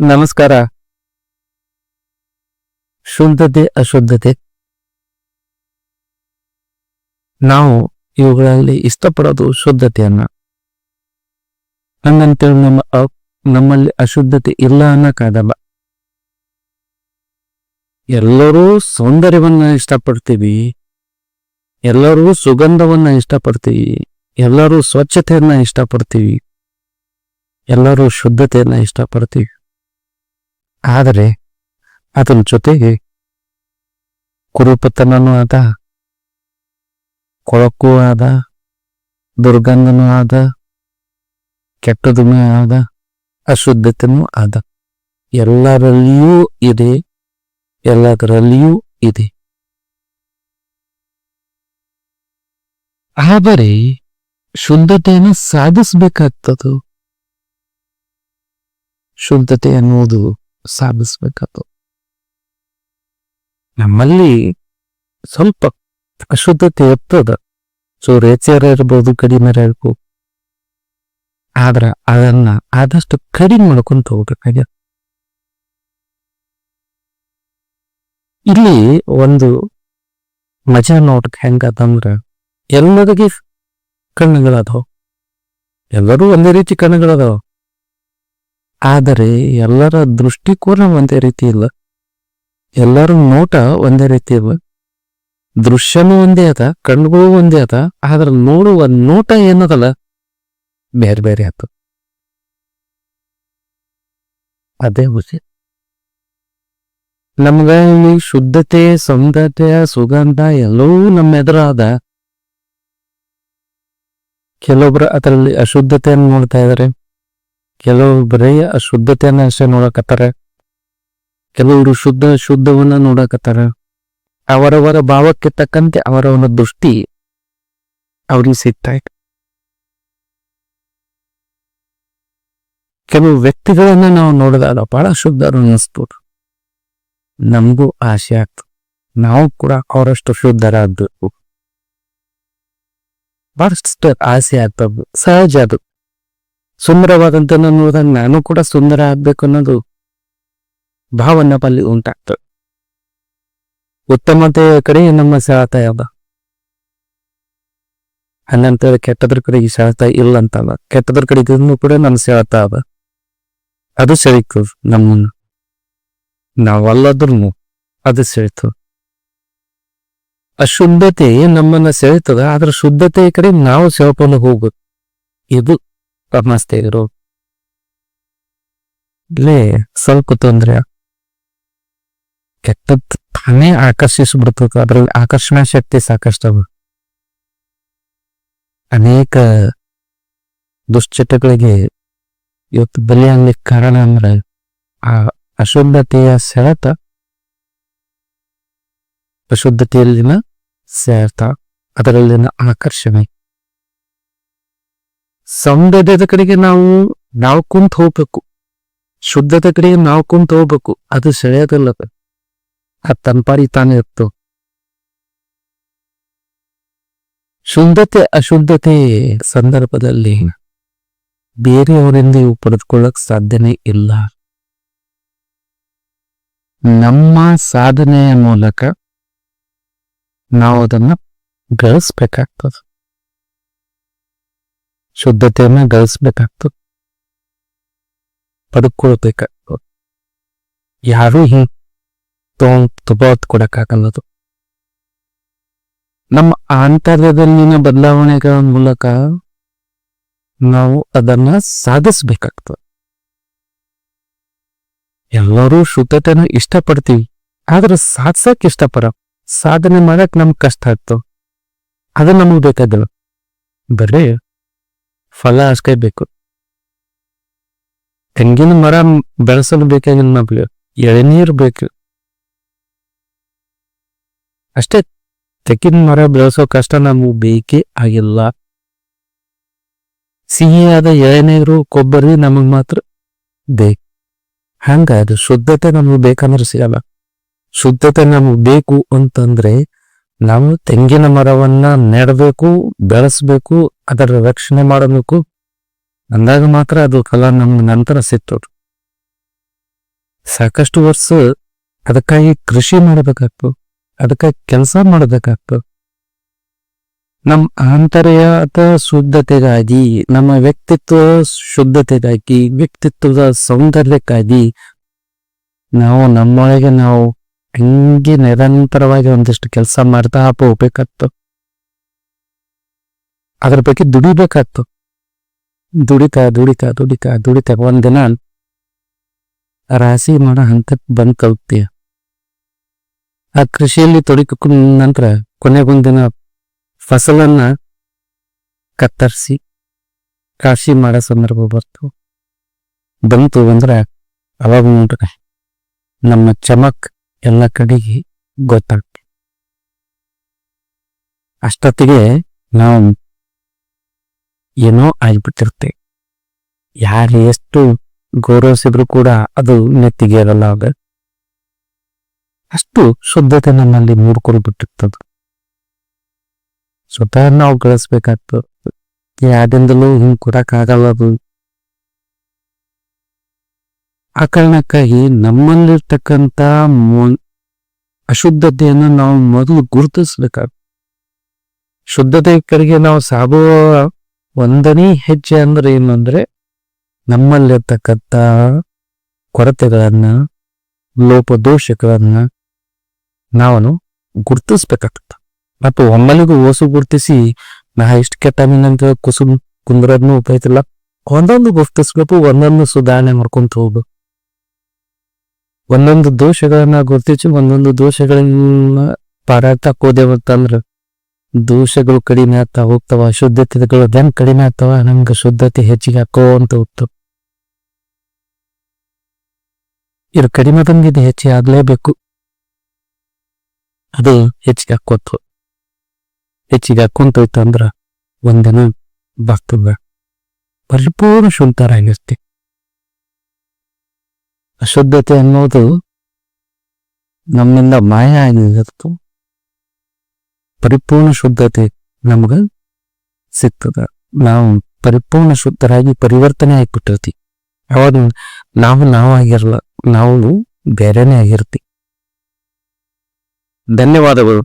ನಮಸ್ಕಾರ. ಶುದ್ಧತೆ ಅಶುದ್ಧತೆ ನಾವು ಇವುಗಳಲ್ಲಿ ಇಷ್ಟಪಡೋದು ಶುದ್ಧತೆಯನ್ನ. ಹಂಗಂತೇಳಿ ನಮ್ಮಲ್ಲಿ ಅಶುದ್ಧತೆ ಇಲ್ಲ ಅನ್ನಕ್ಕಾಗಲ್ಲ. ಎಲ್ಲರೂ ಸೌಂದರ್ಯವನ್ನ ಇಷ್ಟಪಡ್ತೀವಿ, ಎಲ್ಲರೂ ಸುಗಂಧವನ್ನ ಇಷ್ಟಪಡ್ತೀವಿ, ಎಲ್ಲರೂ ಸ್ವಚ್ಛತೆಯನ್ನ ಇಷ್ಟಪಡ್ತೀವಿ, ಎಲ್ಲರೂ ಶುದ್ಧತೆಯನ್ನ ಇಷ್ಟಪಡ್ತೀವಿ. ಆದರೆ ಅದರ ಜೊತೆಗೆ ಕುರುಪತನೂ ಆದ, ಕೊಳಕೂ ಆದ, ದುರ್ಗಂಧನೂ ಆದ, ಕೆಟ್ಟದೂ ಆದ, ಅಶುದ್ಧತೆನೂ ಆದ. ಎಲ್ಲರಲ್ಲಿಯೂ ಇದೆ, ಎಲ್ಲದರಲ್ಲಿಯೂ ಇದೆ. ಆದರೆ ಶುದ್ಧತೆಯನ್ನು ಸಾಧಿಸ್ಬೇಕಾಗ್ತದ. ಶುದ್ಧತೆ ಅನ್ನುವುದು ಸಾಧಿಸ್ಬೇಕಾಗ್ತದೆ. ನಮ್ಮಲ್ಲಿ ಸ್ವಲ್ಪ ಅಶುದ್ಧತೆ ಇರ್ತದ. ರೇಚರ ಇರ್ಬೋದು, ಕಡಿಮೆ ಇರ್ಬೋದು. ಆದ್ರ ಅದನ್ನ ಆದಷ್ಟು ಕಡಿಮೆ ಮಾಡ್ಕೊಂತ ಹೋಗ್ಬೇಕಾಗ್ಯ. ಇಲ್ಲಿ ಒಂದು ಮಜಾ ನೋಡಕ್ ಹೆಂಗದಂದ್ರ, ಎಲ್ಲರಿಗೆ ಕಣ್ಣುಗಳದಾವ, ಎಲ್ಲರೂ ಒಂದೇ ರೀತಿ ಕಣ್ಣುಗಳದಾವ. ಆದರೆ ಎಲ್ಲರ ದೃಷ್ಟಿಕೋನ ಒಂದೇ ರೀತಿ ಇಲ್ಲ, ಎಲ್ಲರ ನೋಟ ಒಂದೇ ರೀತಿ ಇಲ್ಲ. ದೃಶ್ಯನೂ ಒಂದೇ ಅದ, ಕಣ್ಣುಗಳು ಒಂದೇ ಅದ, ಆದ್ರ ನೋಡುವ ನೋಟ ಏನದಲ್ಲ ಬೇರೆ ಬೇರೆ ಆತ. ಅದೇ ಖುಷಿ. ನಮ್ಗ ಈ ಶುದ್ಧತೆ, ಸೌಂದರ್ಯ, ಸುಗಂಧ ಎಲ್ಲವೂ ನಮ್ಮ ಎದುರ ಅದ. ಕೆಲವೊಬ್ರು ಅದರಲ್ಲಿ ಅಶುದ್ಧತೆಯನ್ನು ನೋಡ್ತಾ ಇದಾರೆ, ಕೆಲವೊಬ್ಬರೇ ಅಶುದ್ಧತೆಯನ್ನ ಅಷ್ಟೇ ನೋಡಕತ್ತಾರ, ಕೆಲವರು ಶುದ್ಧವನ್ನ ನೋಡಕತ್ತಾರ. ಅವರವರ ಭಾವಕ್ಕೆ ತಕ್ಕಂತೆ ಅವರವರ ದೃಷ್ಟಿ ಅವ್ರಿಗೆ ಸಿಗ್ತಾ ಇದೆ. ಕೆಲವು ವ್ಯಕ್ತಿಗಳನ್ನ ನಾವು ನೋಡಿದಾಗ ಬಹಳ ಶುದ್ಧರು ಅನ್ನಿಸ್ಬೋದು. ನಮಗೂ ಆಸೆ ಆಗ್ತದೆ, ನಾವು ಕೂಡ ಅವರಷ್ಟು ಶುದ್ಧರಾಗಬೇಕು, ಬಹಳಷ್ಟು ಆಸೆ ಆಗ್ತದೆ. ಸಹಜ ಅದು. ಸುಂದರವಾದಂತ ನೋಡಿದಾಗ ನಾನು ಕೂಡ ಸುಂದರ ಆಗ್ಬೇಕು ಅನ್ನೋದು ಭಾವನೆ ಬಲ್ಲಿ ಉಂಟಾಗ್ತದೆ. ಉತ್ತಮತೆಯ ಕಡೆ ನಮ್ಮ ಸೆಳೆತ ಅದ, ಹಂಗಂತೇಳಿ ಕೆಟ್ಟದ್ರ ಕಡೆಗೆ ಸೆಳೆತ ಇಲ್ಲ ಅಂತಲ್ಲ. ಕೆಟ್ಟದ್ರ ಕಡೆಗೂ ಕೂಡ ನಮ್ಮ ಸೆಳೆತ ಅದ, ಅದು ಸೆಳೀತದ ನಮ್ಮನ್ನು. ನಾವಲ್ಲದ್ರೂ ಅದು ಸೆಳೀತದ. ಅಶುದ್ಧತೆ ನಮ್ಮನ್ನ ಸೆಳೀತದ, ಆದ್ರೆ ಶುದ್ಧತೆಯ ಕಡೆ ನಾವು ಸೆಳ್ಕೊಂಡು ಹೋಗ್ಬೇಕು. ಇದು ಸಮಸ್ಯೆ ಇರೋದು. ಇಲ್ಲೇ ಸ್ವಲ್ಪ ತೊಂದ್ರೆ. ಕೆಟ್ಟದ್ದು ತಾನೇ ಆಕರ್ಷಿಸ್ಬಿಡ್ತದ, ಅದ್ರಲ್ಲಿ ಆಕರ್ಷಣಾ ಶಕ್ತಿ ಸಾಕಷ್ಟು ಅವ. ಅನೇಕ ದುಶ್ಚಟಗಳಿಗೆ ಇವತ್ತು ಬಲಿಯಾಗ್ಲಿಕ್ಕೆ ಕಾರಣ ಅಂದ್ರೆ ಆ ಅಶುದ್ಧತೆಯ ಸೆಳೆತ, ಅಶುದ್ಧತೆಯಲ್ಲಿನ ಸೆಳೆತ, ಅದರಲ್ಲಿನ ಆಕರ್ಷಣೆ. ಸೌಂದರ್ಯದ ಕಡೆಗೆ ನಾವು ಕುಂತ ಹೋಗ್ಬೇಕು, ಶುದ್ಧತೆ ಕಡೆಗೆ ನಾವು ಕುಂತ ಹೋಗ್ಬೇಕು. ಅದು ಸೆಳೆಯೋದಿಲ್ಲ, ಅದು ತಂಪಾರಿ ತಾನೇ ಇತ್ತು. ಶುದ್ಧತೆ ಅಶುದ್ಧತೆ ಸಂದರ್ಭದಲ್ಲಿ ಬೇರೆಯವರಿಂದ ಇವು ಪಡೆದುಕೊಳ್ಳಕ್ ಸಾಧ್ಯನೇ ಇಲ್ಲ. ನಮ್ಮ ಸಾಧನೆಯ ಮೂಲಕ ನಾವು ಅದನ್ನ ಗಳಿಸ್ಬೇಕಾಗ್ತದೆ, ಶುದ್ಧತೆಯನ್ನ ಗಳಿಸ್ಬೇಕಾಗ್ತದೆ, ಪಡ್ಕೊಳ್ಬೇಕಾಗ್ತದೆ. ಯಾರು ಹಿಂಗ್ ತಗೋತ್ ಕೊಡಕ್ಕಾಗಲ್ಲದು. ನಮ್ಮ ಆಂತರ್ಯದಲ್ಲಿನ ಬದಲಾವಣೆಗಳ ಮೂಲಕ ನಾವು ಅದನ್ನ ಸಾಧಿಸ್ಬೇಕಾಗ್ತದೆ. ಎಲ್ಲರೂ ಶುದ್ಧತೆನ ಇಷ್ಟಪಡ್ತೀವಿ, ಆದ್ರೆ ಸಾಧಿಸಕ್ ಇಷ್ಟಪಡ, ಸಾಧನೆ ಮಾಡಕ್ ನಮ್ಗೆ ಕಷ್ಟ ಆಗ್ತವ. ಅದು ನಮಗ್ ಬೇಕಾಗಿಲ್ಲ, ಬರೀ ಫಲ ಅಷ್ಟೇ ಬೇಕು. ತೆಂಗಿನ ಮರ ಬೆಳೆಸಲು ಬೇಕಾಗಿಲ್ಲ, ನಮ್ಗೆ ಎಳೆನೀರು ಬೇಕು ಅಷ್ಟೇ. ತೆಂಗಿನ ಮರ ಬೆಳೆಸೋ ಕಷ್ಟ ನಮಗ್ ಬೇಕೇ ಆಗಿಲ್ಲ. ಸಿಹಿಯಾದ ಎಳೆನೀರು, ಕೊಬ್ಬರಿ ನಮಗ್ ಮಾತ್ರ ಬೇಕು. ಹಂಗ ಅದು ಶುದ್ಧತೆ ನಮಗ್ ಬೇಕಂದ್ರೆ ಸಿಗಲ್ಲ. ಶುದ್ಧತೆ ನಮಗ್ ಬೇಕು ಅಂತಂದ್ರೆ ನಾವು ತೆಂಗಿನ ಮರವನ್ನ ನೆಡಬೇಕು, ಬೆಳೆಸ್ಬೇಕು, ಅದರ ರಕ್ಷಣೆ ಮಾಡಬೇಕು. ಅಂದಾಗ ಮಾತ್ರ ಅದು ಫಲ ನಮ್ಗೆ ನಂತರ ಸಿಗ್ತದೆ. ಸಾಕಷ್ಟು ವರ್ಷ ಅದಕ್ಕಾಗಿ ಕೃಷಿ ಮಾಡಬೇಕಾಗ್ತದೆ, ಅದಕ್ಕಾಗಿ ಕೆಲಸ ಮಾಡಬೇಕಾಗ್ತದೆ. ನಮ್ಮ ಆಂತರ್ಯದ ಶುದ್ಧತೆಗಾಗಿ, ನಮ್ಮ ವ್ಯಕ್ತಿತ್ವ ಶುದ್ಧತೆಗಾಗಿ, ವ್ಯಕ್ತಿತ್ವದ ಸೌಂದರ್ಯಕ್ಕಾಗಿ ನಾವು ನಮ್ಮೊಳಗೆ ನಾವು ಹಂಗೆ ನಿರಂತರವಾಗಿ ಒಂದಿಷ್ಟು ಕೆಲಸ ಮಾಡ್ತಾ ಹೋಗ್ಬೇಕಾಗ್ತದೆ. ಅದ್ರ ಬಗ್ಗೆ ದುಡಿಬೇಕಾಗ್ತದೆ. ದುಡಿತಾ ಒಂದಿನ ರಾಶಿ ಮಾಡೋ ಹಂತಕ್ಕೆ ಬಂದ್ ಕಲ್ತೀಯ. ಆ ಕೃಷಿಯಲ್ಲಿ ತೊಡಗಿಕೊಂಡ ನಂತರ ಕೊನೆಗೊಂದಿನ ಫಸಲನ್ನ ಕತ್ತರಿಸಿ ರಾಶಿ ಮಾಡೋ ಸಂದರ್ಭ ಬಂತು ಅಂದ್ರೆ ಅವಾಗ ನೋಡ್ರೆ ನಮ್ಮ ಚಮಕ್ ಎಲ್ಲ ಕಡೆಗೆ ಗೊತ್ತಾಗ್ತದೆ. ಅಷ್ಟೊತ್ತಿಗೆ ನಾವು ಏನೋ ಆಗ್ಬಿಟ್ಟಿರ್ತೆ. ಯಾರು ಎಷ್ಟು ಗೌರವಿಸಿದ್ರು ಕೂಡ ಅದು ನೆತ್ತಿಗೆ ಇರಲ್ಲ. ಆಗ ಅಷ್ಟು ಶುದ್ಧತೆ ನಮ್ಮಲ್ಲಿ ಮೂಡ್ಕೊಳ್ಬಿಟ್ಟಿರ್ತದ. ಸ್ವತಃ ನಾವು ಗಳಿಸ್ಬೇಕಾಗ್ತದೆ. ಯಾರಿಂದಲೂ ಹಿಂಗ್ ಕೊಡಕ್ಕಾಗಲ್ಲ ಅದು. ಆ ಕಾರಣಕ್ಕಾಗಿ ನಮ್ಮಲ್ಲಿರ್ತಕ್ಕಂಥ ಅಶುದ್ಧತೆಯನ್ನು ನಾವು ಮೊದಲು ಗುರುತಿಸ್ಬೇಕಾಗ್ತದೆ. ಶುದ್ಧತೆ ಕಡೆಗೆ ನಾವು ಸಾಗುವ ಒಂದನೇ ಹೆಜ್ಜೆ ಅಂದ್ರೆ ಏನಂದ್ರೆ ನಮ್ಮಲ್ಲಿರ್ತಕ್ಕಂಥ ಕೊರತೆಗಳನ್ನ, ಲೋಪದೋಷಗಳನ್ನ ನಾವು ಗುರ್ತಿಸ್ಬೇಕಾಗ್ತದೆ. ಮತ್ತು ಒಮ್ಮಲಿಗೂ ಓಸು ಗುರ್ತಿಸಿ ನಾ ಇಷ್ಟು ಕೆಟ್ಟ ಕುಂದ್ರದ್ನು ಉಪಯೋಗಿಲ್ಲ. ಒಂದೊಂದು ಗುರ್ತಿಸ್ಬೇಕು, ಒಂದೊಂದು ಸುಧಾರಣೆ ಮಾಡ್ಕೊಂತ ಹೋಗ್ಬೇಕು. ಒಂದೊಂದು ದೋಷಗಳನ್ನ ಗುರ್ತಿಸಿ ಒಂದೊಂದು ದೋಷಗಳನ್ನ ಪಾರಾಡ್ತಾ ಹೋದೇವಂತಂದ್ರ ದೋಷಗಳು ಕಡಿಮೆ ಆಗ್ತಾ ಹೋಗ್ತಾವ, ಅಶುದ್ಧತೆಗಳು ಹೆಂಗ್ ಕಡಿಮೆ ಆಗ್ತಾವ, ನಮ್ಗೆ ಶುದ್ಧತೆ ಹೆಚ್ಚಿಗೆ ಹಾಕೋಂತ ಹೋಗ್ತಾವ. ಇದು ಕಡಿಮೆ ಬಂದಿದೆ, ಹೆಚ್ಚಿಗೆ ಆಗ್ಲೇಬೇಕು. ಅದು ಹೆಚ್ಚಿಗೆ ಹಾಕೊಂತ ಅಂದ್ರ ಒಂದಿನ ಬರ್ತದ ಪರಿಪೂರ್ಣ ಶುದ್ಧರಾಗಿರ್ತಿ. ಅಶುದ್ಧತೆ ಅನ್ನೋದು ನಮ್ಮಿಂದ ಮಾಯ ಆಗಿರ್ತು, ಪರಿಪೂರ್ಣ ಶುದ್ಧತೆ ನಮಗ ಸಿಗ್ತದ. ನಾವು ಪರಿಪೂರ್ಣ ಶುದ್ಧರಾಗಿ ಪರಿವರ್ತನೆ ಆಗಿಬಿಟ್ಟಿರ್ತಿ. ಅವಾಗ ನಾವಾಗಿರಲ್ಲ, ನಾವು ಬೇರೆನೆ ಆಗಿರ್ತಿ. ಧನ್ಯವಾದಗಳು.